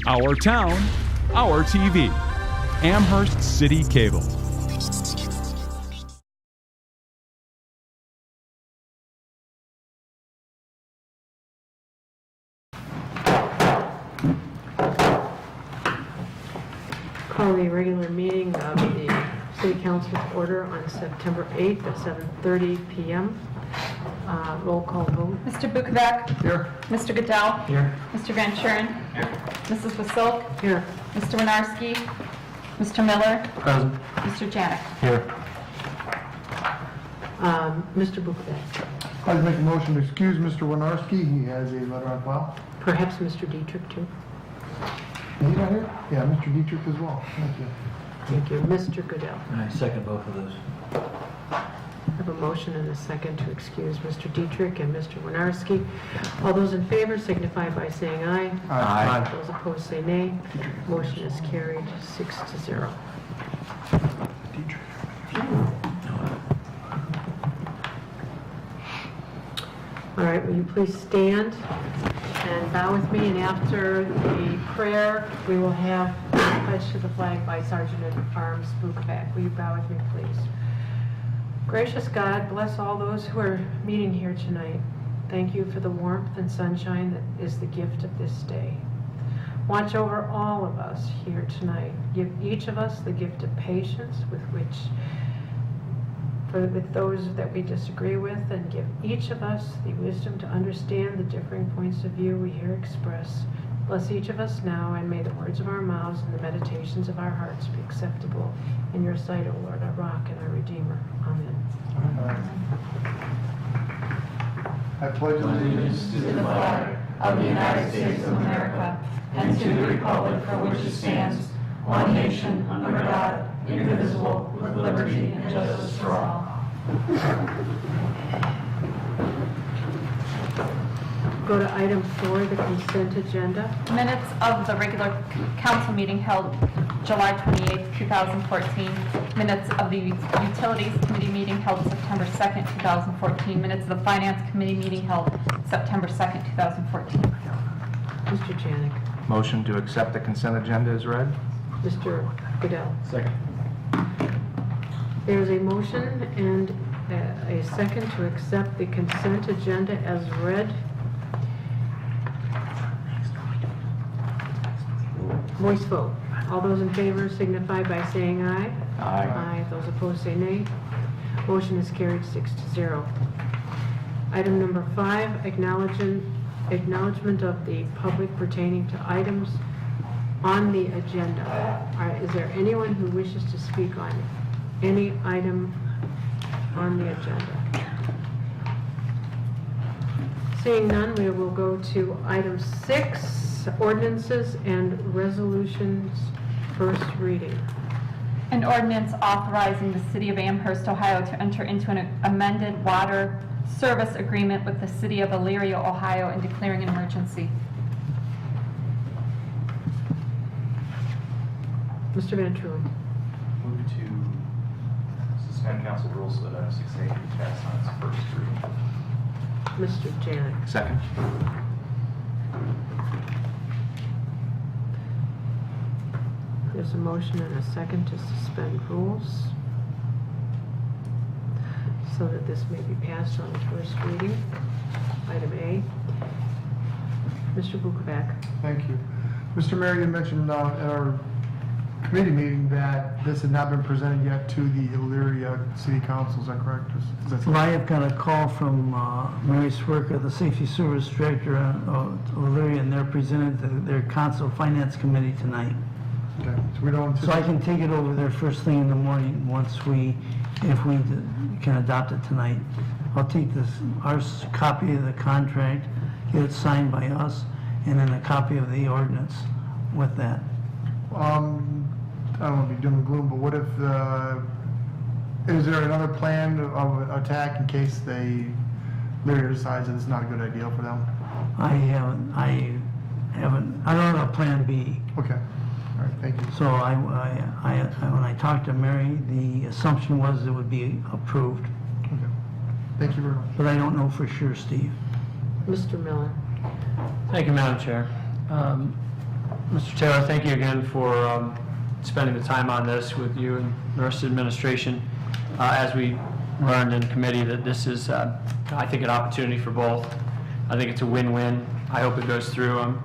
Our town, our TV. Amherst City Cable. Call the regular meeting of the City Council to order on September 8th at 7:30 p.m. Roll call vote. Mr. Bukovac. Here. Mr. Goodell. Here. Mr. Van Churen. Here. Mrs. Wasilk. Here. Mr. Winarski. Mr. Miller. Present. Mr. Janik. Here. Mr. Bukovac. I'd like to make a motion to excuse Mr. Winarski. He has a letter on file. Perhaps Mr. Dietrich too. Is he not here? Yeah, Mr. Dietrich as well. Thank you. Thank you. Mr. Goodell. I second both of those. I have a motion and a second to excuse Mr. Dietrich and Mr. Winarski. All those in favor signify by saying aye. Aye. Those opposed say nay. Motion is carried 6-0. All right, will you please stand and bow with me? And after the prayer, we will have the pledge to the flag by Sergeant at Arms Bukovac. Will you bow with me, please? Gracious God, bless all those who are meeting here tonight. Thank you for the warmth and sunshine that is the gift of this day. Watch over all of us here tonight. Give each of us the gift of patience with those that we disagree with, and give each of us the wisdom to understand the differing points of view we hear expressed. Bless each of us now, and may the words of our mouths and the meditations of our hearts be acceptable in your sight, O Lord, our rock and our Redeemer. Amen. I pledge allegiance to the flag of the United States of America and to the republic for which it stands, one nation, under God, indivisible, with liberty and justice for all. Go to item 4, the consent agenda. Minutes of the regular council meeting held July 28th, 2014. Minutes of the Utilities Committee meeting held September 2nd, 2014. Minutes of the Finance Committee meeting held September 2nd, 2014. Mr. Janik. Motion to accept the consent agenda is read. Mr. Goodell. Second. There is a motion and a second to accept the consent agenda as read. Voice vote. All those in favor signify by saying aye. Aye. Aye. Those opposed say nay. Motion is carried 6-0. Item number 5, acknowledgement of the public pertaining to items on the agenda. Is there anyone who wishes to speak on any item on the agenda? Seeing none, we will go to item 6, ordinances and resolutions, first reading. An ordinance authorizing the City of Amherst, Ohio to enter into an amended water service agreement with the City of Elyria, Ohio, and declaring an emergency. Mr. Van Trulen. Move to suspend council rules so that item 6A can be passed on its first reading. Mr. Janik. Second. There's a motion and a second to suspend rules so that this may be passed on the first reading. Item A. Mr. Bukovac. Thank you. Mr. Mayor, you mentioned at our committee meeting that this had not been presented yet to the Elyria City Council. Is that correct? Is that Well, I have got a call from Mary Swerka, the Safety Service Director of Elyria, and they're presented to their Council Finance Committee tonight. okay? So we don't. So I can take it over there first thing in the morning if we can adopt it tonight. I'll take our copy of the contract, get it signed by us, and then a copy of the ordinance with that. I don't want to be doom and gloom, but what if is there another plan of attack in case Elyria decides that it's not a good idea for them? I don't have a plan B. Okay. All right. Thank you. So when I talked to Mary, the assumption was it would be approved, Okay. Thank you very much. but I don't know for sure, Steve. Mr. Miller. Thank you, Madam Chair. Mr. Taylor, thank you again for spending the time on this with you and the rest of the administration. As we learned in committee, that this is, I think, an opportunity for both. I think it's a win-win. I hope it goes through. I'm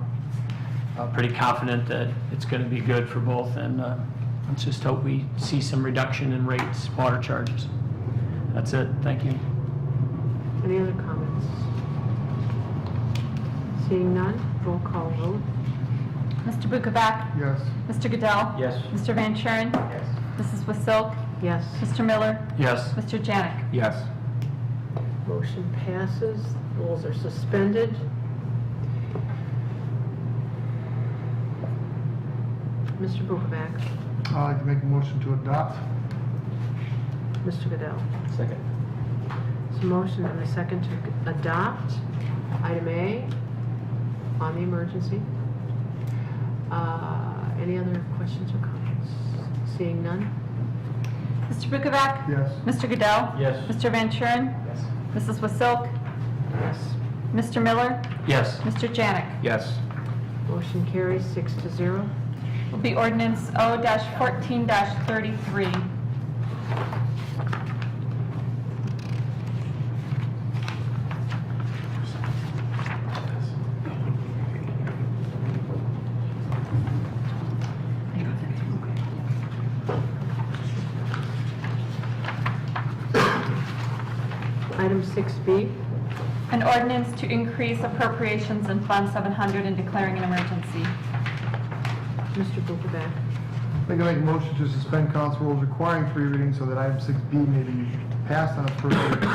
pretty confident that it's going to be good for both, and let's just hope we see some reduction in rates, water charges. That's it. Thank you. Any other comments? Seeing none, roll call vote. Mr. Bukovac? Yes. Mr. Goodell? Yes. Mr. Van Kuren? Yes. Mrs. Wasilk? Yes. Mr. Miller? Yes. Mr. Janik? Yes. Motion passes. Rules are suspended. Mr. Bukovac? I'd like to make a motion to adopt. Mr. Goodell? Second. There's a motion and a second to adopt item A on the emergency. Any other questions or comments? Seeing none? Mr. Bukovac? Yes. Mr. Goodell? Yes. Mr. Van Kuren? Yes. Mrs. Wasilk? Yes. Mr. Miller? Yes. Mr. Janik? Yes. Motion carries 6-0. Will be ordinance O-14-33. Item 6B. An ordinance to increase appropriations in Fund 700 and declaring an emergency. Mr. Bukovac? I'd like to make a motion to suspend council rules requiring 3 readings so that item 6B may be passed on its first reading.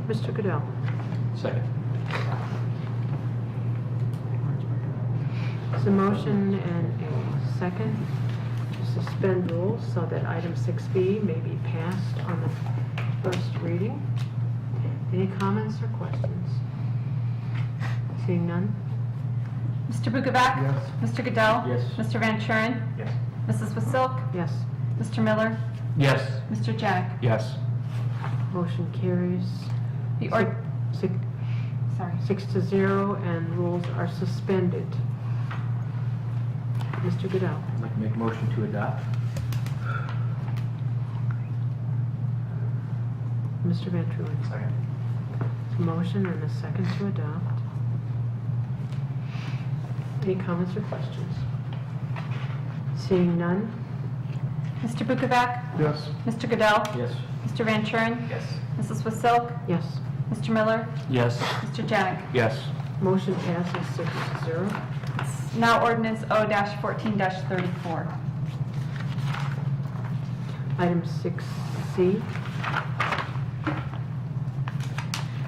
Mr. Goodell? Second. There's a motion and a second to suspend rules so that item 6B may be passed on the first reading. Any comments or questions? Seeing none? Mr. Bukovac? Yes. Mr. Goodell? Yes. Mr. Van Kuren? Yes. Mrs. Wasilk? Yes. Mr. Miller? Yes. Mr. Janik? Yes. Motion carries The sorry. 6-0 and rules are suspended. Mr. Goodell? I'd like to make a motion to adopt. Mr. Van Kuren? Second. Motion and a second to adopt. Any comments or questions? Seeing none? Mr. Bukovac? Yes. Mr. Goodell? Yes. Mr. Van Kuren? Yes. Mrs. Wasilk? Yes. Mr. Miller? Yes. Mr. Janik? Yes. Motion passes 6-0. It's now ordinance O-14-34. Item 6C.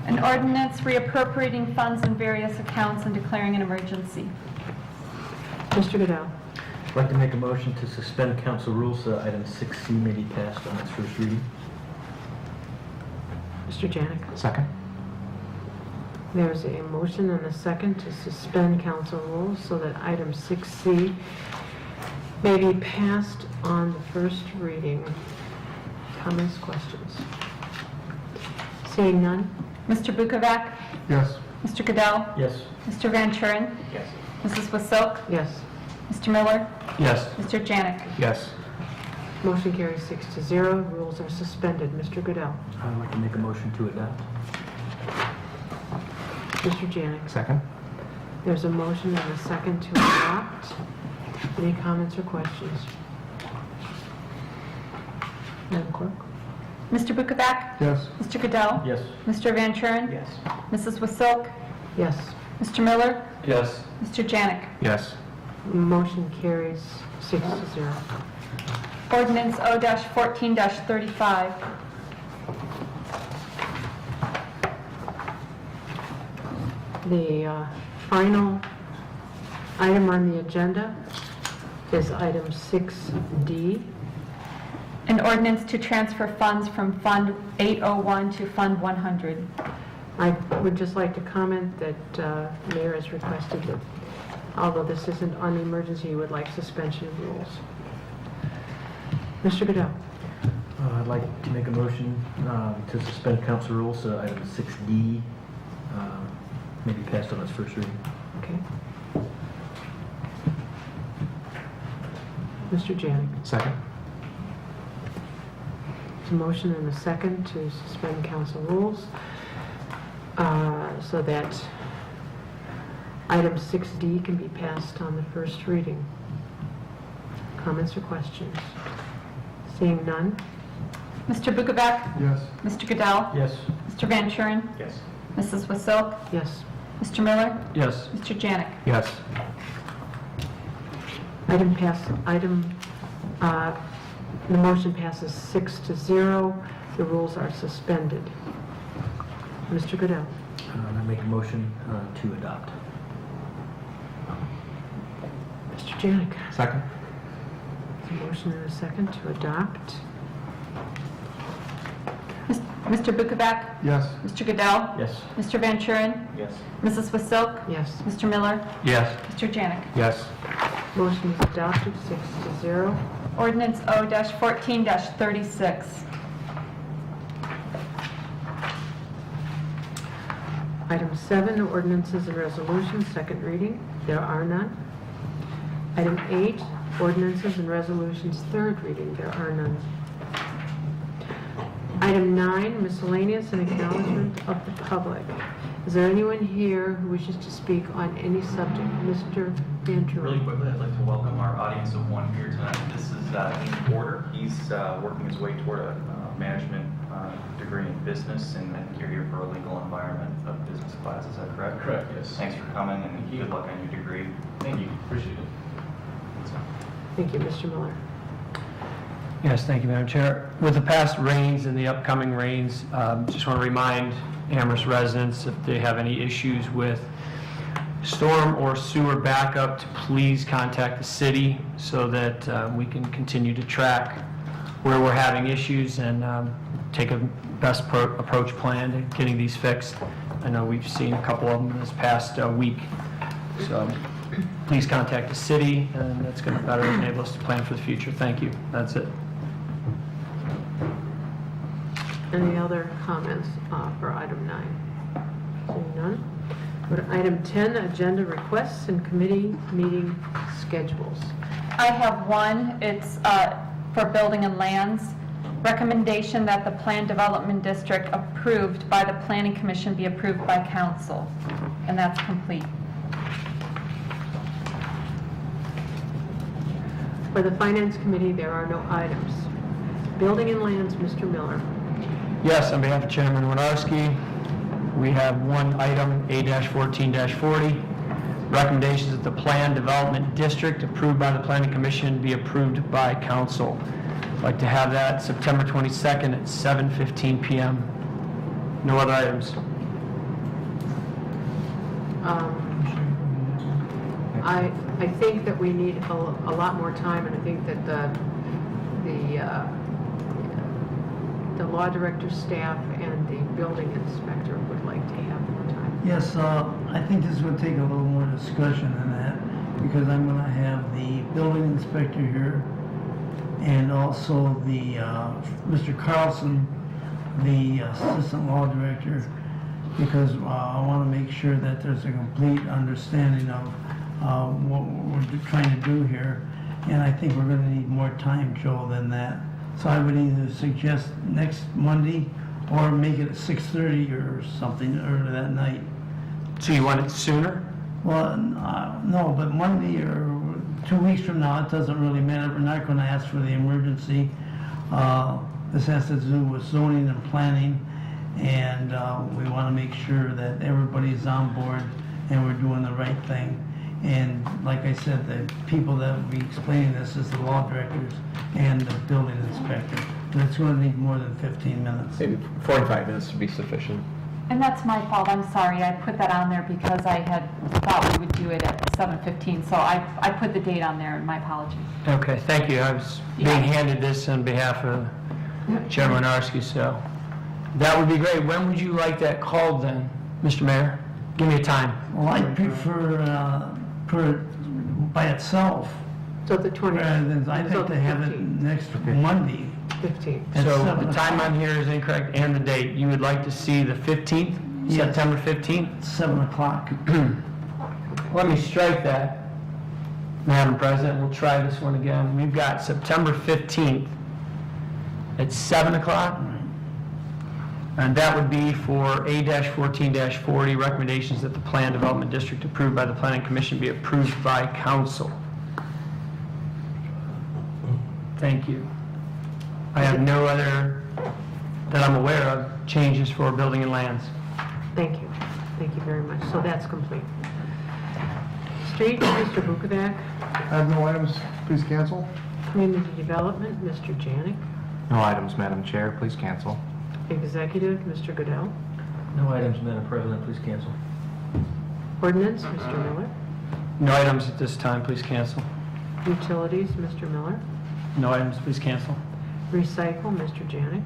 An ordinance reappropriating funds in various accounts and declaring an emergency. Mr. Goodell? I'd like to make a motion to suspend council rules so that item 6C may be passed on its first reading. Mr. Janik? Second. There's a motion and a second to suspend council rules so that item 6C may be passed on the first reading. Comments, questions? Seeing none? Mr. Bukovac? Yes. Mr. Goodell? Yes. Mr. Van Kuren? Yes. Mrs. Wasilk? Yes. Mr. Miller? Yes. Mr. Janik? Yes. Motion carries 6-0. Rules are suspended. Mr. Goodell? I'd like to make a motion to adopt. Mr. Janik? Second. There's a motion and a second to adopt. Any comments or questions? Madam Clerk? Mr. Bukovac? Yes. Mr. Goodell? Yes. Mr. Van Kuren? Yes. Mrs. Wasilk? Yes. Mr. Miller? Yes. Mr. Janik? Yes. Motion carries 6-0. Ordinance O-14-35. The final item on the agenda is item 6D. An ordinance to transfer funds from Fund 801 to Fund 100. I would just like to comment that Mayor has requested that, although this isn't on the emergency, he would like suspension of rules. Mr. Goodell? I'd like to make a motion to suspend council rules so that item 6D may be passed on its first reading. Okay. Mr. Janik. Second. There's a motion and a second to suspend council rules so that item 6D can be passed on the first reading. Comments or questions? Seeing none? Mr. Bukovac? Yes. Mr. Goodell? Yes. Mr. Van Kuren? Yes. Mrs. Wasilk? Yes. Mr. Miller? Yes. Mr. Janik? Yes. The motion passes 6-0. The rules are suspended. Mr. Goodell. I make a motion to adopt. Mr. Janik. Second. There's a motion and a second to adopt. Mr. Bukovac? Yes. Mr. Goodell? Yes. Mr. Van Kuren? Yes. Mrs. Wasilk? Yes. Mr. Miller? Yes. Mr. Janik? Yes. Motion is adopted, 6-0. Ordinance O-14-36. Item 7, ordinances and resolutions, second reading. There are none. Item 8, ordinances and resolutions, third reading. There are none. Item 9, miscellaneous and acknowledgement of the public. Is there anyone here who wishes to speak on any subject? Mr. Van Kuren. Really quickly, I'd like to welcome our audience of one here tonight. This is Ian Porter. He's working his way toward a management degree in business, and I think you're here for a legal environment of business class. Is that correct? Correct, yes. Thanks for coming, and good luck on your degree. Thank you, appreciate it. Thank you, Mr. Miller. Yes, thank you, Madam Chair. With the past rains and the upcoming rains, just want to remind Amherst residents if they have any issues with storm or sewer backup to please contact the city so that we can continue to track where we're having issues and take a best approach plan to getting these fixed. I know we've seen a couple of them this past week. So please contact the city, and that's going to better enable us to plan for the future. Thank you. That's it. Any other comments for item 9? Seeing none. Go to item 10, agenda requests and committee meeting schedules. I have one. It's for Building and Lands. Recommendation that the Plan Development District approved by the Planning Commission be approved by council. And that's complete. For the Finance Committee, there are no items. Building and Lands, Mr. Miller. Yes, on behalf of Chairman Winarski, we have one item, A-14-40. Recommendations that the Plan Development District approved by the Planning Commission be approved by council. I'd like to have that September 22nd at 7:15 p.m. No other items. I think that we need a lot more time, and I think that the law director's staff and the building inspector would like to have more time. Yes, I think this is going to take a little more discussion than that, because I'm going to have the building inspector here and also the Mr. Carlson, the assistant law director, because I want to make sure that there's a complete understanding of what we're trying to do here. And I think we're going to need more time, Joe, than that. So I would either suggest next Monday or make it at 6:30 or something early that night. So you want it sooner? Well, no, but Monday or 2 weeks from now, it doesn't really matter. We're not going to ask for the emergency. This has to do with zoning and planning, and we want to make sure that everybody's on board and we're doing the right thing. And like I said, the people that will be explaining this is the law directors and the building inspector. And it's going to need more than 15 minutes. Maybe 45 minutes would be sufficient. And that's my fault. I'm sorry. I put that on there because I had thought we would do it at 7:15. So I put the date on there, and my apologies. Okay, thank you. I was being handed this on behalf of Chairman Winarski, so that would be great. When would you like that called then, Mr. Mayor? Give me a time. Well, I prefer by itself. So the 20th. Rather than, I'd so like to the have it 15th. next Monday. 15th. At So 7 the time o'clock. on here is incorrect and the date. You would like to see the 15th, Yes. September 15th? 7 o'clock. Let me strike that. Madam President, we'll try this one again. We've got September 15th at 7 o'clock. And that would be for A-14-40, recommendations that the Plan Development District approved by the Planning Commission be approved by council. Thank you. I have no other, that I'm aware of, changes for building and lands. Thank you. Thank you very much. So that's complete. Street, Mr. Bukovac. I have no items, please cancel. Community Development, Mr. Janik. No items, Madam Chair, please cancel. Executive, Mr. Goodell. No items, Madam President, please cancel. Ordinance, Mr. Miller. No items at this time, please cancel. Utilities, Mr. Miller. No items, please cancel. Recycle, Mr. Janik.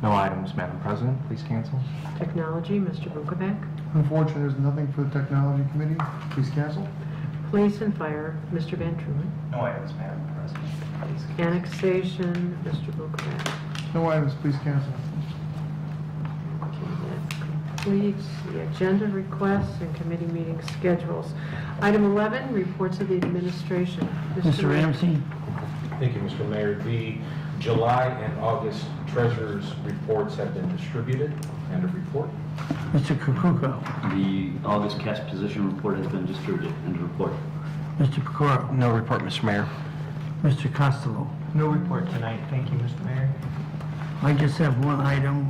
No items, Madam President, please cancel. Technology, Mr. Bukovac. Unfortunately, there's nothing for the Technology Committee, please cancel. Police and Fire, Mr. Van Truman. No items, Madam President. Please cancel. Annexation, Mr. Bukovac. No items, please cancel. Okay, that completes the agenda requests and committee meeting schedules. Item 11, reports of the administration. Mr. Ramsey? Thank you, Mr. Mayor. The July and August treasurer's reports have been distributed. End of report. Mr. Kukuko? The August cash position report has been distributed. End of report. Mr. Pecoro? No report, Mr. Mayor. Mr. Costello? No report tonight. Thank you, Mr. Mayor. I just have one item.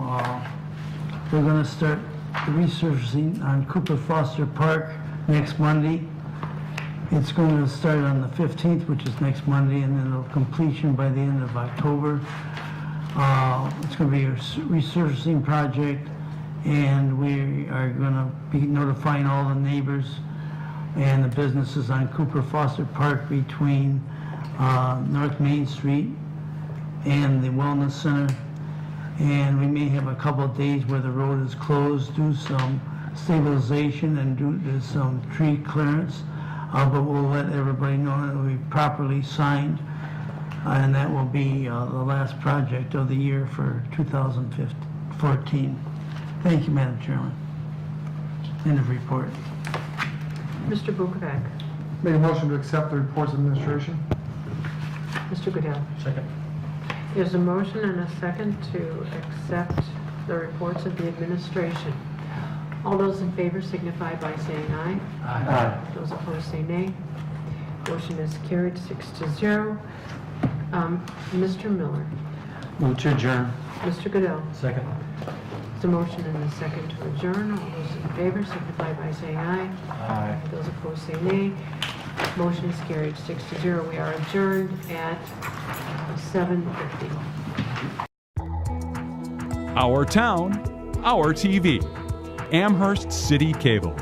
We're going to start the resurfacing on Cooper Foster Park next Monday. It's going to start on the 15th, which is next Monday, and then it'll completion by the end of October. It's going to be a resurfacing project, and we are going to be notifying all the neighbors and the businesses on Cooper Foster Park between North Main Street and the Wellness Center. And we may have a couple of days where the road is closed, do some stabilization and do some tree clearance. But we'll let everybody know that it will be properly signed, and that will be the last project of the year for 2014. Thank you, Madam Chairman. End of report. Mr. Bukovac. Make a motion to accept the reports of administration. Mr. Goodell. Second. There's a motion and a second to accept the reports of the administration. All those in favor signify by saying aye. Aye. Those opposed say nay. Motion is carried 6-0. Mr. Miller. Move to adjourn. Mr. Goodell. Second. There's a motion and a second to adjourn. All those in favor signify by saying aye. Aye. Those opposed say nay. Motion is carried 6-0. We are adjourned at 7:50. Our town, our TV. Amherst City Cable.